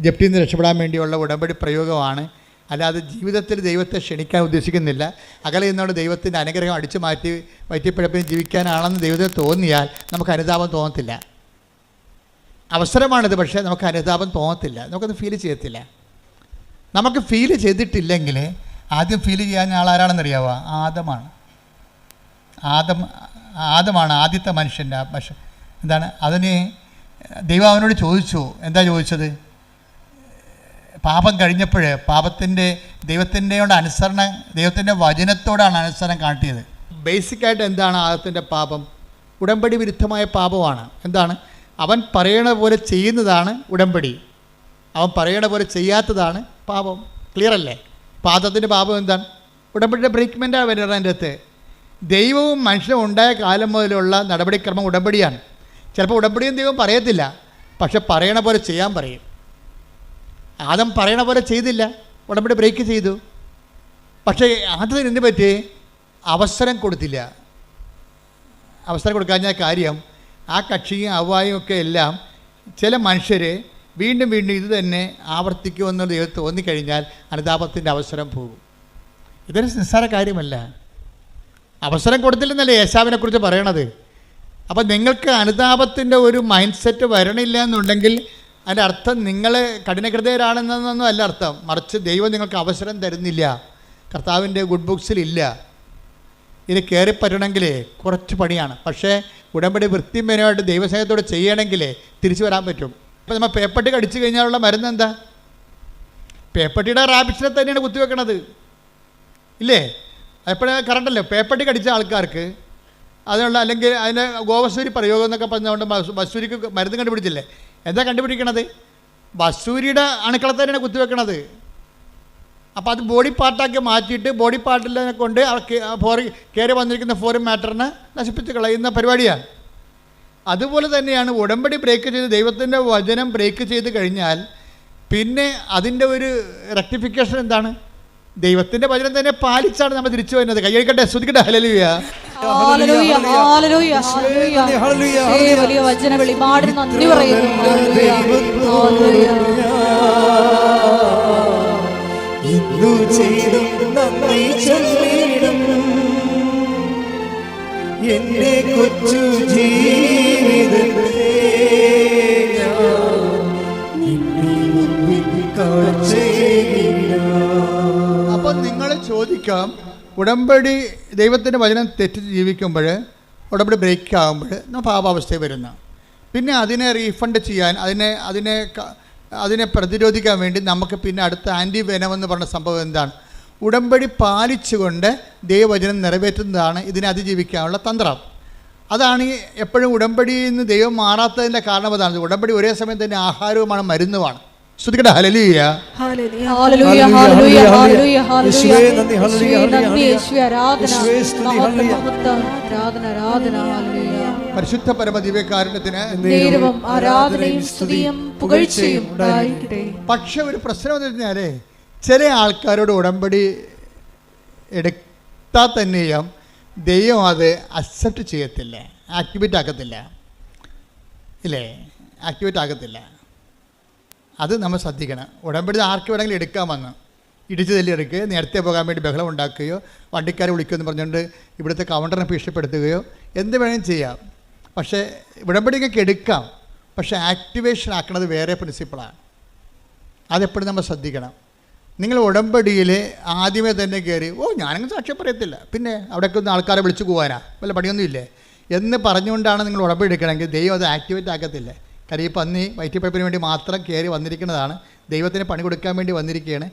ജപ്തിയിൽ നിന്ന് രക്ഷപ്പെടാൻ വേണ്ടിയുള്ള ഉടമ്പടി പ്രയോഗമാണ്. അല്ലാതെ ജീവിതത്തിൽ ദൈവത്തെ ക്ഷണിക്കാൻ ഉദ്ദേശിക്കുന്നില്ല. അകലെ നിന്നോട് ദൈവത്തിൻ്റെ അനുഗ്രഹം അടിച്ചു മാറ്റി വയറ്റിപ്പിഴപ്പിന് ജീവിക്കാനാണെന്ന് ദൈവത്തിന് തോന്നിയാൽ നമുക്ക് അനുതാപം തോന്നത്തില്ല. അവസരമാണിത്, പക്ഷേ നമുക്ക് അനുതാപം തോന്നത്തില്ല, നമുക്കത് ഫീൽ ചെയ്യത്തില്ല. നമുക്ക് ഫീൽ ചെയ്തിട്ടില്ലെങ്കിൽ ആദ്യം ഫീൽ ചെയ്യാൻ ആളാരാണെന്നറിയാവോ? ആദമാണ് ആദ്യത്തെ മനുഷ്യൻ്റെ എന്താണ് അതിന് ദൈവം അവനോട് ചോദിച്ചു. എന്താ ചോദിച്ചത്? പാപം കഴിഞ്ഞപ്പോൾ ദൈവത്തിൻ്റെ വചനത്തോടാണ് അനുസരണം കാട്ടിയത്. ബേസിക്കായിട്ട് എന്താണ് ആദത്തിൻ്റെ പാപം? ഉടമ്പടി വിരുദ്ധമായ പാപമാണ്. എന്താണ്? അവൻ പറയണ പോലെ ചെയ്യുന്നതാണ് ഉടമ്പടി, അവൻ പറയണ പോലെ ചെയ്യാത്തതാണ് പാപം. ക്ലിയർ അല്ലേ? പാദത്തിൻ്റെ പാപം എന്താണ്? ഉടമ്പടിയുടെ ബ്രേക്ക്മെൻറ്റാണ് വരുന്നത്. അതിൻ്റെ അകത്ത് ദൈവവും മനുഷ്യനും ഉണ്ടായ കാലം മുതലുള്ള നടപടിക്രമം ഉടമ്പടിയാണ്. ചിലപ്പോൾ ഉടമ്പടിയും ദൈവം പറയത്തില്ല, പക്ഷെ പറയണ പോലെ ചെയ്യാൻ പറയും. ആദം പറയണ പോലെ ചെയ്തില്ല, ഉടമ്പടി ബ്രേക്ക് ചെയ്തു. പക്ഷേ ആദ്യത്തിന് എന്ത് പറ്റി? അവസരം കൊടുത്തില്ല. അവസരം കൊടുക്കാഞ്ഞ കാര്യം ആ കക്ഷിയും അവ്വായും ഒക്കെ എല്ലാം ചില മനുഷ്യർ വീണ്ടും വീണ്ടും ഇത് തന്നെ ആവർത്തിക്കുമെന്ന് ദൈവം തോന്നിക്കഴിഞ്ഞാൽ അനുതാപത്തിൻ്റെ അവസരം പോകും. ഇതൊരു നിസ്സാര കാര്യമല്ല. അവസരം കൊടുത്തില്ലെന്നല്ലേ ഏശാവിനെക്കുറിച്ച് പറയണത്. അപ്പം നിങ്ങൾക്ക് അനുതാപത്തിൻ്റെ ഒരു മൈൻഡ് സെറ്റ് വരണില്ല എന്നുണ്ടെങ്കിൽ അതിൻ്റെ അർത്ഥം നിങ്ങൾ കഠിനഹൃദയരാണെന്നൊന്നും അല്ല അർത്ഥം. മറിച്ച് ദൈവം നിങ്ങൾക്ക് അവസരം തരുന്നില്ല, കർത്താവിൻ്റെ ഗുഡ് ബുക്സിലില്ല. ഇത് കയറിപ്പറ്റണമെങ്കിൽ കുറച്ച് പണിയാണ്. പക്ഷേ ഉടമ്പടി വൃത്തിമേനമായിട്ട് ദൈവസ്നേഹത്തോടെ ചെയ്യണമെങ്കിൽ തിരിച്ചു വരാൻ പറ്റും. ഇപ്പോൾ നമ്മൾ പേപ്പട്ടി കടിച്ചു കഴിഞ്ഞാലുള്ള മരുന്ന് എന്താ? പേപ്പട്ടിയുടെ റാബിറ്റ്സിനെ തന്നെയാണ് കുത്തിവെക്കണത്, ഇല്ലേ? എപ്പോഴും കറണ്ടല്ലോ. പേപ്പട്ടി കടിച്ച ആൾക്കാർക്ക് അതിനുള്ള അല്ലെങ്കിൽ അതിന് ഗോവസൂരി പ്രയോഗം എന്നൊക്കെ പറഞ്ഞുകൊണ്ട് വസൂരിക്ക് മരുന്ന് കണ്ടുപിടിച്ചില്ലേ? എന്താ കണ്ടുപിടിക്കണത്? വസൂരിയുടെ അണുക്കളെ തന്നെയാണ് കുത്തിവെക്കണത്. അപ്പോൾ അത് ബോഡി പാർട്ടാക്കി മാറ്റിയിട്ട് ബോഡി പാർട്ടിനെ കൊണ്ട് കയറി വന്നിരിക്കുന്ന ഫോറിൻ മാറ്ററിനെ നശിപ്പിച്ച് കളയുന്ന പരിപാടിയാണ്. അതുപോലെ തന്നെയാണ് ഉടമ്പടി ബ്രേക്ക് ചെയ്ത് ദൈവത്തിൻ്റെ വചനം ബ്രേക്ക് ചെയ്ത് കഴിഞ്ഞാൽ പിന്നെ അതിൻ്റെ ഒരു റെക്ടിഫിക്കേഷൻ എന്താണ്? ദൈവത്തിൻ്റെ വചനം തന്നെ പാലിച്ചാണ് നമ്മൾ തിരിച്ചു വരുന്നത്. കൈയ്യടിക്കട്ടെ, സ്തുതിക്കട്ടെ, ഹല്ലേലൂയ. വലിയ വചന വെളിപാടിന് നന്ദി പറയുന്നു. എന്റെ കൊച്ചു ജീവിതത്തെ അപ്പം നിങ്ങൾ ചോദിക്കാം, ഉടമ്പടി ദൈവത്തിൻ്റെ വചനം തെറ്റിച്ച് ജീവിക്കുമ്പോൾ ഉടമ്പടി ബ്രേക്ക് ആകുമ്പോൾ നമ്മൾ പാപാവസ്ഥയിൽ വരുന്ന പിന്നെ അതിനെ റീഫണ്ട് ചെയ്യാൻ അതിനെ പ്രതിരോധിക്കാൻ വേണ്ടി നമുക്ക് പിന്നെ അടുത്ത ആൻറ്റി വെനമെന്ന് പറഞ്ഞ സംഭവം എന്താണ്? ഉടമ്പടി പാലിച്ചുകൊണ്ട് ദൈവവചനം നിറവേറ്റുന്നതാണ് ഇതിനെ അതിജീവിക്കാനുള്ള തന്ത്രം. അതാണ് എപ്പോഴും ഉടമ്പടിയിൽ നിന്ന് ദൈവം മാറാത്തതിൻ്റെ കാരണം അതാണ്. ഉടമ്പടി ഒരേ സമയം തന്നെ ആഹാരവുമാണ്, മരുന്നുമാണ്. ശ്രുതിക്കട്ടെ, ഹല്ലേലൂയ. പരിശുദ്ധ പരമ ദിവ്യകാരുണ്യത്തിന് പക്ഷെ ഒരു പ്രശ്നം എന്ന് പറഞ്ഞാലേ, ചില ആൾക്കാരോട് ഉടമ്പടി എടുത്താൽ തന്നെയും ദൈവം അത് അക്സെപ്റ്റ് ചെയ്യത്തില്ല, ആക്ടിവേറ്റ് ആക്കത്തില്ല, ഇല്ലേ? ആക്ടിവേറ്റ് ആക്കത്തില്ല. അത് നമ്മൾ ശ്രദ്ധിക്കണം. ഉടമ്പടി ആർക്ക് വേണമെങ്കിലും എടുക്കാമെന്ന്, ഇടിച്ചു തല്ലിയെടുക്കുകയോ നേരത്തെ പോകാൻ വേണ്ടി ബഹളം ഉണ്ടാക്കുകയോ വണ്ടിക്കാരെ വിളിക്കുമെന്ന് പറഞ്ഞുകൊണ്ട് ഇവിടുത്തെ കൗണ്ടറിനെ ഭീഷണിപ്പെടുത്തുകയോ എന്ത് വേണമെങ്കിലും ചെയ്യാം. പക്ഷേ ഉടമ്പടിയൊക്കെ എടുക്കാം, പക്ഷേ ആക്ടിവേഷൻ ആക്കുന്നത് വേറെ പ്രിൻസിപ്പിളാണ്. അതെപ്പോഴും നമ്മൾ ശ്രദ്ധിക്കണം. നിങ്ങൾ ഉടമ്പടിയിൽ ആദ്യമേ തന്നെ കയറി ഞാനങ്ങ് സാക്ഷ്യം പറയത്തില്ല, പിന്നെ അവിടേക്ക് ഒന്ന് ആൾക്കാരെ വിളിച്ചു പോകാനാ, വല്ല പണിയൊന്നുമില്ലേ എന്ന് പറഞ്ഞുകൊണ്ടാണ് നിങ്ങൾ ഉടമ്പടി എടുക്കണമെങ്കിൽ ദൈവം അത് ആക്ടിവേറ്റ് ആക്കത്തില്ല. കാര്യം ഈ പന്നി വയറ്റിപ്പഴപ്പിന് വേണ്ടി മാത്രം കയറി വന്നിരിക്കുന്നതാണ്, ദൈവത്തിന് പണി കൊടുക്കാൻ വേണ്ടി വന്നിരിക്കുകയാണ്.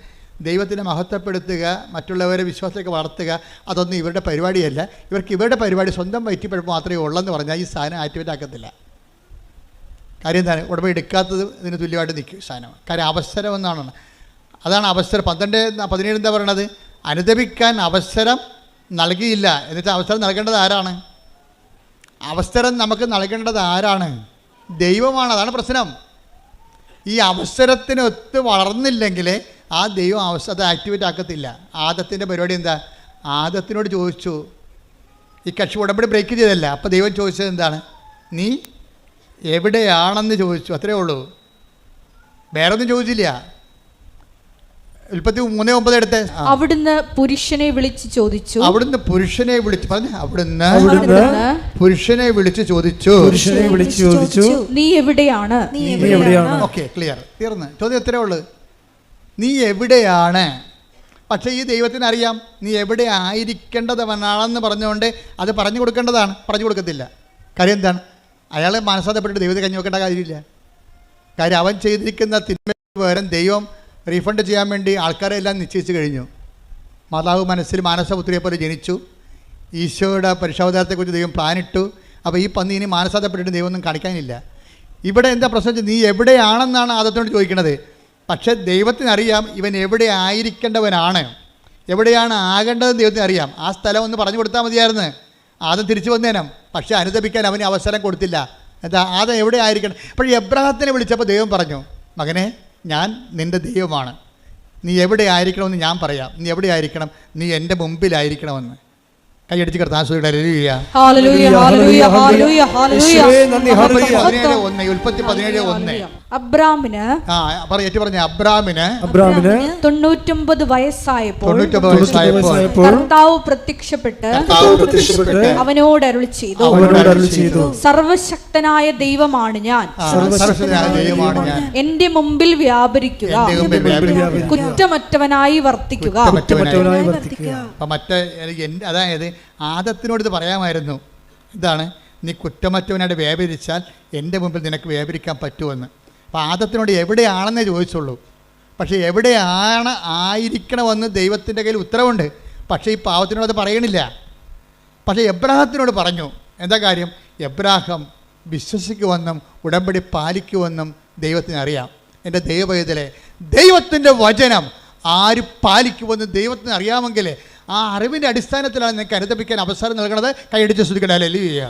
ദൈവത്തിനെ മഹത്വപ്പെടുത്തുക, മറ്റുള്ളവരെ വിശ്വാസത്തിലേക്ക് വളർത്തുക, അതൊന്നും ഇവരുടെ പരിപാടിയല്ല. ഇവരുടെ പരിപാടി സ്വന്തം വയറ്റിപ്പഴപ്പ് മാത്രമേ ഉള്ളെന്ന് പറഞ്ഞാൽ ഈ സാധനം ആക്ടിവേറ്റ് ആക്കത്തില്ല. കാര്യം എന്താണ്? ഉടമ്പടി എടുക്കാത്തത് ഇതിന് തുല്യമായിട്ട് നിൽക്കും സാധനം. കാര്യം അവസരം എന്നാണ്. അതാണ് അവസരം. 12:17 എന്താ പറയണത്? അനുദപിക്കാൻ അവസരം നൽകിയില്ല. എന്നുവെച്ചാൽ അവസരം നൽകേണ്ടത് ആരാണ്? അവസരം നമുക്ക് നൽകേണ്ടത് ആരാണ്? ദൈവമാണ്. അതാണ് പ്രശ്നം. ഈ അവസരത്തിനൊത്ത് വളർന്നില്ലെങ്കിൽ ആ ദൈവം അത് ആക്ടിവേറ്റ് ആക്കത്തില്ല. ആദത്തിൻ്റെ പരിപാടി എന്താ? ആദത്തിനോട് ചോദിച്ചു, ഈ കക്ഷി ഉടമ്പടി ബ്രേക്ക് ചെയ്തല്ല. അപ്പോൾ ദൈവം ചോദിച്ചത് എന്താണ്? നീ എവിടെയാണെന്ന് ചോദിച്ചു, അത്രേ ഉള്ളൂ, വേറെ ഒന്നും ചോദിച്ചില്ല. ഉൽപ്പത്തി 3:9 എടുത്തേ. അവിടുന്ന് പുരുഷനെ വിളിച്ച് ചോദിച്ചു. അവിടുന്ന് പുരുഷനെ വിളിച്ച് പറഞ്ഞു. അവിടുന്ന് പുരുഷനെ വിളിച്ച് ചോദിച്ചു. നീ എവിടെയാണ്? ഓക്കെ, ക്ലിയർ, തീർന്ന്. ചോദ്യം എത്രയേ ഉള്ളൂ, നീ എവിടെയാണ്? പക്ഷേ ഈ ദൈവത്തിന് അറിയാം നീ എവിടെ ആയിരിക്കേണ്ടവനാണെന്ന് പറഞ്ഞുകൊണ്ട് അത് പറഞ്ഞു കൊടുക്കേണ്ടതാണ്, പറഞ്ഞു കൊടുക്കത്തില്ല. കാര്യം എന്താണ്? അയാൾ മനസ്സാന്തപ്പെട്ടിട്ട് ദൈവത്തെ കഞ്ഞി വെക്കേണ്ട കാര്യമില്ല. കാര്യം അവൻ ചെയ്തിരിക്കുന്ന തിന്മയ്ക്ക് പകരം ദൈവം റീഫണ്ട് ചെയ്യാൻ വേണ്ടി ആൾക്കാരെ എല്ലാം നിശ്ചയിച്ച് കഴിഞ്ഞു. മാതാവ് മനസ്സിൽ മാനസപുത്രിയെ പോലെ ജനിച്ചു. ഈശോയുടെ പരിശോധനത്തെക്കുറിച്ച് ദൈവം പ്ലാനിട്ടു. അപ്പോൾ ഈ പന്നി ഇനി മാനസാന്തപ്പെട്ടിട്ട് ദൈവം ഒന്നും കാണിക്കാനില്ല. ഇവിടെ എന്താ പ്രശ്നം? നീ എവിടെയാണെന്നാണ് ആദത്തിനോട് ചോദിക്കുന്നത്. പക്ഷേ ദൈവത്തിനറിയാം ഇവൻ എവിടെ ആയിരിക്കേണ്ടവനാണ്, എവിടെയാണ് ആകേണ്ടതെന്ന് ദൈവത്തിന് അറിയാം. ആ സ്ഥലം ഒന്ന് പറഞ്ഞു കൊടുത്താൽ മതിയായിരുന്നു, ആദം തിരിച്ചു വന്നേനം. പക്ഷേ അനുദപിക്കാൻ അവന് അവസരം കൊടുത്തില്ല. എന്താ? ആദം എവിടെ ആയിരിക്കണം? അപ്പോൾ എബ്രാഹത്തിനെ വിളിച്ചപ്പോൾ ദൈവം പറഞ്ഞു, മകനെ, ഞാൻ നിൻ്റെ ദൈവമാണ്, നീ എവിടെ ആയിരിക്കണമെന്ന് ഞാൻ പറയാം. നീ എവിടെ ആയിരിക്കണം? നീ എൻ്റെ മുമ്പിലായിരിക്കണമെന്ന്. കൈയടിച്ച് കർത്താൻ സ്തുതിക്കട്ടെ. ഹല്ലേലൂയ. ഉൽപ്പത്തി 17:1. അബ്രാമിന് 99 വയസ്സായപ്പോൾ കർത്താവ് പ്രത്യക്ഷപ്പെട്ട് അവനോട് അരുളി ചെയ്തു, സർവശക്തനായ ദൈവമാണ് ഞാൻ, എന്റെ മുമ്പിൽ വ്യാപരിക്കുക, കുറ്റമറ്റവനായി വർത്തിക്കുക. അതായത് ആദത്തിനോട് ഇത് പറയാമായിരുന്നു. ഇതാണ്, നീ കുറ്റമറ്റവനായിട്ട് വ്യാപരിച്ചാൽ എൻ്റെ മുമ്പിൽ നിനക്ക് വ്യാപരിക്കാൻ പറ്റുമെന്ന്. അപ്പോൾ ആദത്തിനോട് എവിടെയാണെന്നേ ചോദിച്ചുള്ളൂ. പക്ഷേ എവിടെയാണ് ആയിരിക്കണമെന്ന് ദൈവത്തിൻ്റെ കയ്യിൽ ഉത്തരവുണ്ട്. പക്ഷേ ഈ പാവത്തിനോട് അത് പറയണില്ല. പക്ഷേ എബ്രാഹത്തിനോട് പറഞ്ഞു. എന്താ കാര്യം? എബ്രാഹം വിശ്വസിക്കുമെന്നും ഉടമ്പടി പാലിക്കുമെന്നും ദൈവത്തിന് അറിയാം. എൻ്റെ ദൈവപൈതലെ, ദൈവത്തിൻ്റെ വചനം ആര് പാലിക്കുമെന്ന് ദൈവത്തിന് അറിയാമെങ്കിൽ ആ അറിവിൻ്റെ അടിസ്ഥാനത്തിലാണ് നിങ്ങൾക്ക് അനുദപിക്കാൻ അവസരം നൽകണത്. കൈയടിച്ച് സ്തുതിക്കട്ടെ. ഹല്ലേലൂയ.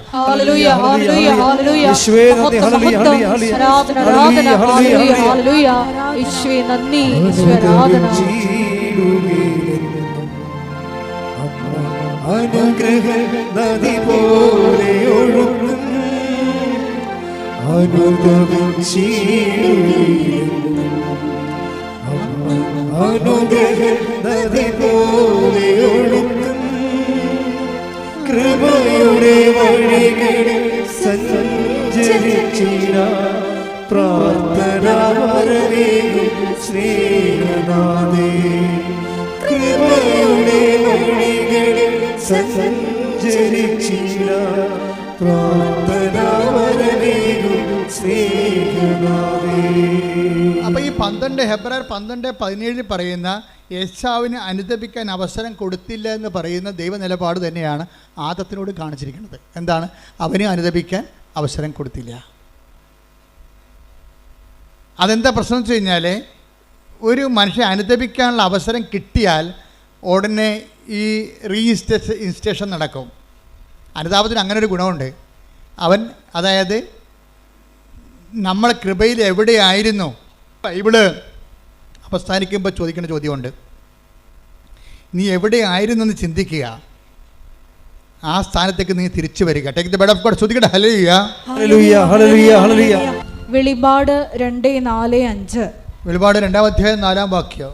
അനുഗ്രഹ നദി പോലെ ഒഴുകും അനുഗ്രഹ നദി പോലെ ഒഴുകും കൃപയുടെ വഴികളിൽ സഞ്ചരിച്ചിട പ്രാർത്ഥനാവരവേകും സ്നേഹനാഥേ. കൃപയുടെ വഴികളിൽ സഞ്ചരിച്ചിട പ്രാർത്ഥനാവരവേകും സ്നേഹനാഥേ. അപ്പോൾ ഈ 12 ഹെബ്രായർ 12:17 പറയുന്ന യേശാവിന് അനുദപിക്കാൻ അവസരം കൊടുത്തില്ല എന്ന് പറയുന്ന ദൈവ നിലപാട് തന്നെയാണ് ആദത്തിനോട് കാണിച്ചിരിക്കുന്നത്. എന്താണ്? അവന് അനുദപിക്കാൻ അവസരം കൊടുത്തില്ല. അതെന്താ പ്രശ്നം വെച്ച് കഴിഞ്ഞാൽ, ഒരു മനുഷ്യൻ അനുദപിക്കാനുള്ള അവസരം കിട്ടിയാൽ ഉടനെ ഈ ഇൻസ്റ്റേഷൻ നടക്കും. അനുതാപത്തിന് അങ്ങനെ ഒരു ഗുണമുണ്ട്. അതായത് നമ്മൾ കൃപയിൽ എവിടെയായിരുന്നു. ബൈബിള് അവസാനിക്കുമ്പോൾ ചോദിക്കേണ്ട ചോദ്യമുണ്ട്, നീ എവിടെയായിരുന്നെന്ന് ചിന്തിക്കുക, ആ സ്ഥാനത്തേക്ക് നീ തിരിച്ചു വരിക. Take the bed of God. ശ്രദ്ധിക്കട്ടെ. ഹല്ലേലൂയ. വെളിപാട് 2:4-5. വെളിപാട് 2-ാം അധ്യായം 4-ാം വാക്യം.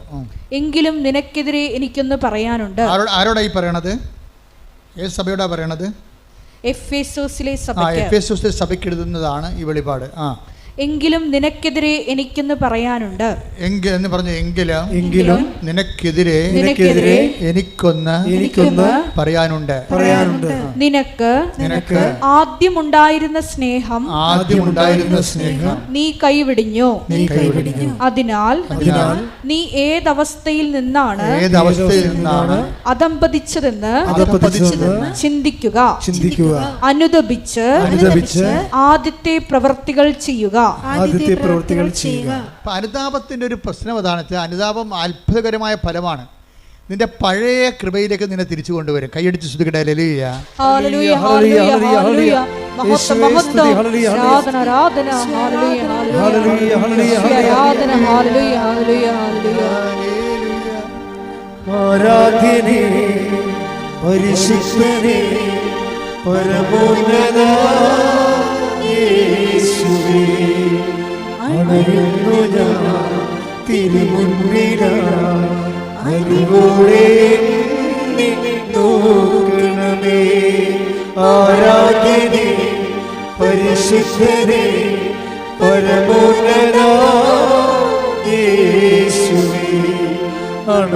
എങ്കിലും നിനക്കെതിരെ എനിക്കൊന്ന് പറയാനുണ്ട്. ആരോടാ ഈ പറയണത്? ഏത് സഭയോടാ പറയണത്? എഫേസോസിലെ സഭയ്ക്ക് എഴുതുന്നതാണ് ഈ വെളിപാട്. എങ്കിലും നിനക്കെതിരെ എനിക്കൊന്ന് പറയാനുണ്ട്. എന്ന് പറഞ്ഞു. എങ്കിലും നിനക്കെതിരെ എനിക്കൊന്ന് പറയാനുണ്ട്. നിനക്ക് ആദ്യമുണ്ടായിരുന്ന സ്നേഹം നീ കൈവിടിഞ്ഞു. അതിനാൽ നീ ഏതവസ്ഥയിൽ നിന്നാണ് അധംപതിച്ചതെന്ന് ചിന്തിക്കുക. അനുദപിച്ച് ആദ്യത്തെ പ്രവൃത്തികൾ ചെയ്യുക. അനുതാപത്തിന്റെ ഒരു പ്രശ്നം അതാണ്. അനുതാപം അത്ഭുതകരമായ ഫലമാണ്. നിന്റെ പഴയ കൃപയിലേക്ക് നിന്നെ തിരിച്ചു കൊണ്ടുവരും. കൈയടിച്ച് ശ്രുതിക്കട്ടെ. ഹല്ലേലൂയ, ഹല്ലേലൂയ, ഹല്ലേലൂയ, ഹല്ലേലൂയ. മഹത്വം, മഹത്വം, ആരാധന, ആരാധന, ഹല്ലേലൂയ, ഹല്ലേലൂയ, ആരാധന, ഹല്ലേലൂയ, ഹല്ലേലൂയ, ഹല്ലേലൂയ. ആരാധ്യനേ, പരിശുദ്ധനേ, പരമോന്നത യേശുവേ, അണയുന്നു ഞാൻ തിരുമുൻപിലായി. അറിവോടെ എന്നെ നോക്കണമേ. ആരാധ്യനേ, പരിശുദ്ധനേ, പരമോന്നത യേശുവേ, അണ